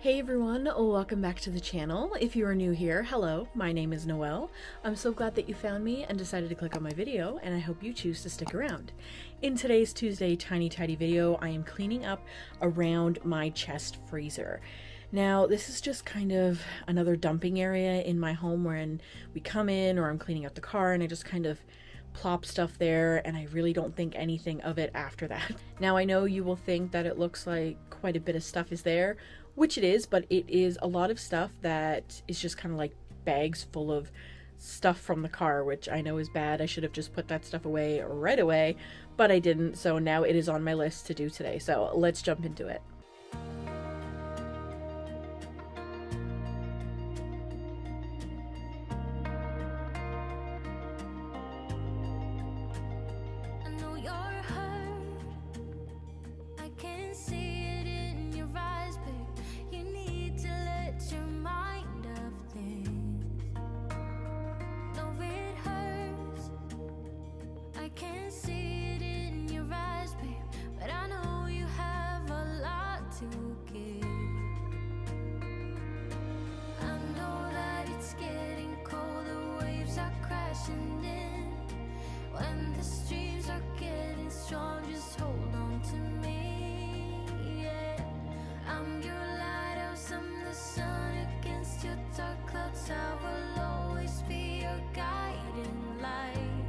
Hey everyone, welcome back to the channel. If you are new here, hello, my name is Noel. I'm so glad that you found me and decided to click on my video, and I hope you choose to stick around. In today's Tuesday Tiny Tidy video, I am cleaning up around my chest freezer. Now, this is just kind of another dumping area in my home when we come in or I'm cleaning out the car and I just kind of plop stuff there, and I really don't think anything of it after that. Now, I know you will think that it looks like quite a bit of stuff is there, which it is, but it is a lot of stuff that is just kind of like bags full of stuff from the car, which I know is bad. I should have just put that stuff away right away, but I didn't, so now it is on my list to do today. So let's jump into it. When the streams are getting strong, just hold on to me, yeah. I'm your lighthouse, I'm the sun against your dark clouds. I will always be your guiding light.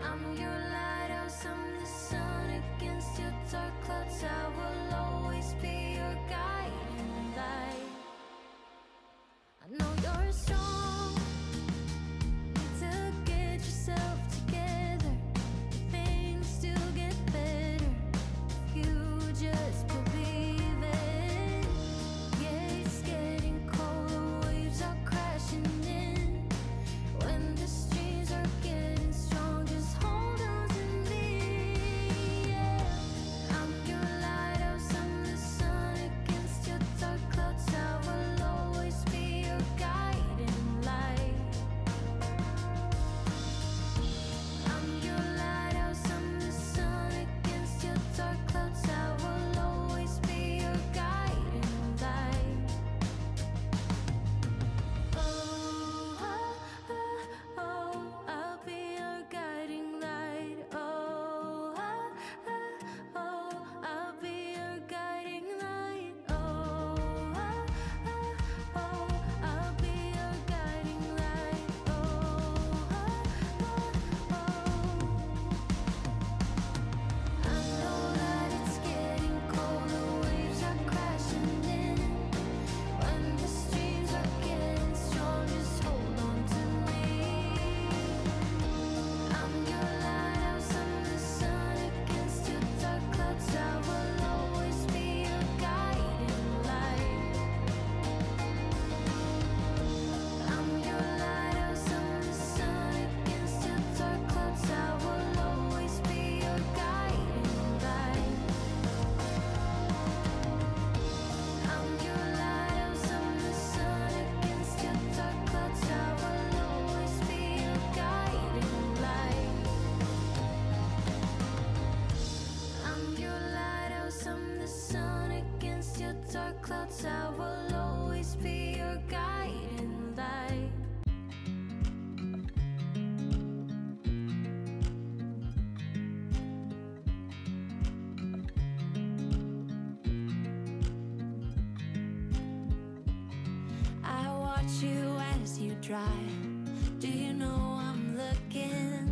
I'm your lighthouse, I'm the sun against your dark clouds. I will always be your guiding light. I know you're strong. Clouds, I will always be your guiding light. I watch you as you drive. Do you know I'm looking?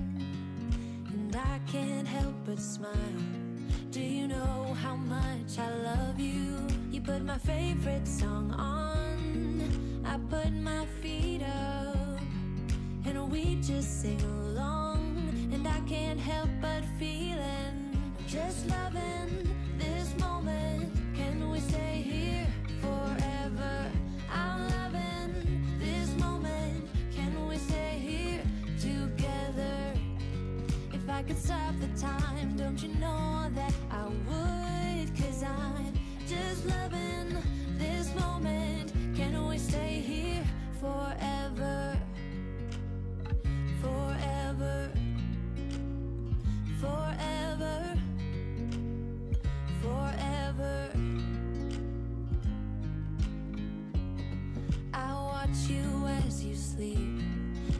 And I can't help but smile. Do you know how much I love you? You put my favorite song on, I put my feet up, and we just sing along. And I can't help but feeling, just loving this moment. Can we stay here forever? I'm loving this moment. Can we stay here together? If I could stop the time, don't you know that I would? 'Cause I'm just loving this moment. Can we stay here forever? Forever. Forever. Forever. watch you as you sleep.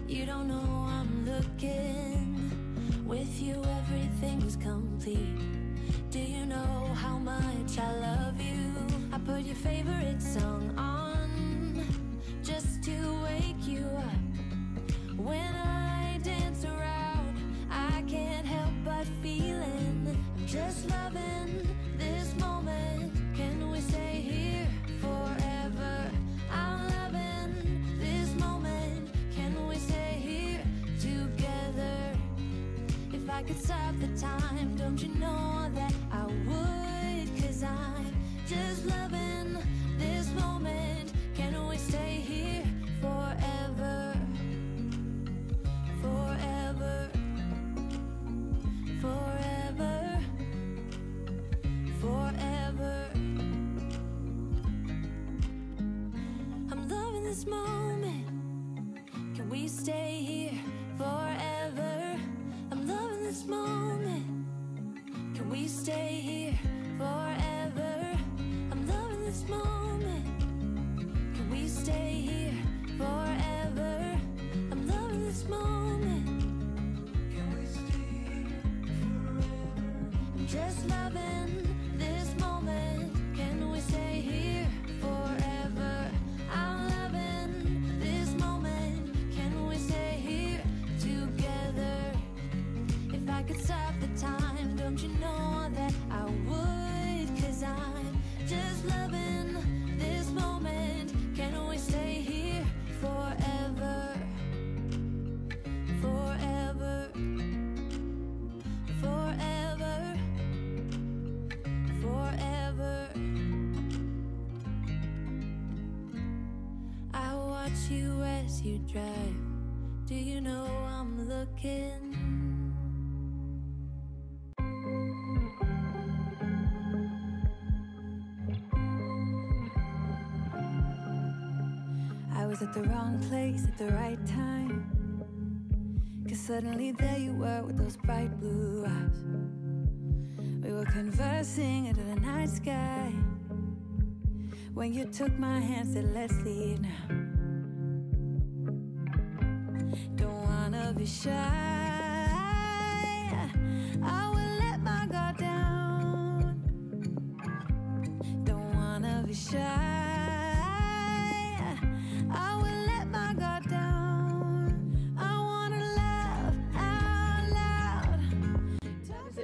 You don't know I'm looking. With you everything's complete. Do you know how much I love you? I put your favorite song on just to wake you up. When I dance around, I can't help but feeling I'm just loving this moment. Can we stay here forever? I'm loving this moment. Can we stay here together? If I could stop the time, don't you know that I would? 'Cause I'm just loving this moment. Can we stay here forever? Forever. Forever. Forever. I'm loving this moment. Can we stay here forever? I'm loving this moment. Can we stay here forever? I'm loving this moment. Can we stay here forever? I'm loving this moment. Can we stay here forever? I'm just loving this moment. Can we stay here forever? I'm loving this moment. Can we stay here together? If I could stop the time, don't you know that I would? 'Cause I'm just loving this moment. Can we stay here forever? Forever. Forever. Forever. I watch you as you drive. Do you know I'm looking? I was at the wrong place at the right time. 'Cause suddenly there you were with those bright blue eyes. We were conversing under the night sky. When you took my hand, said let's leave now. Don't wanna be shy. I will let my guard down. Don't wanna be shy.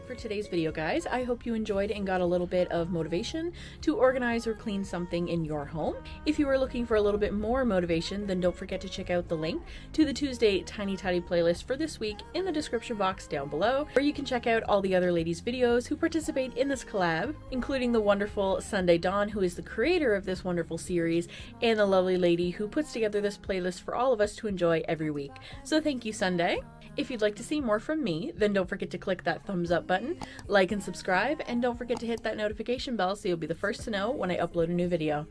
For today's video, guys. I hope you enjoyed and got a little bit of motivation to organize or clean something in your home. If you are looking for a little bit more motivation, then don't forget to check out the link to the Tuesday Tiny Tidy playlist for this week in the description box down below, where you can check out all the other ladies' videos who participate in this collab, including the wonderful Sunday Dawn, who is the creator of this wonderful series, and the lovely lady who puts together this playlist for all of us to enjoy every week. So thank you, Sunday. If you'd like to see more from me, then don't forget to click that thumbs up button, like and subscribe, and don't forget to hit that notification bell so you'll be the first to know when I upload a new video.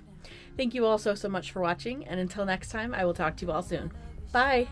Thank you all so much for watching, and until next time, I will talk to you all soon. Bye!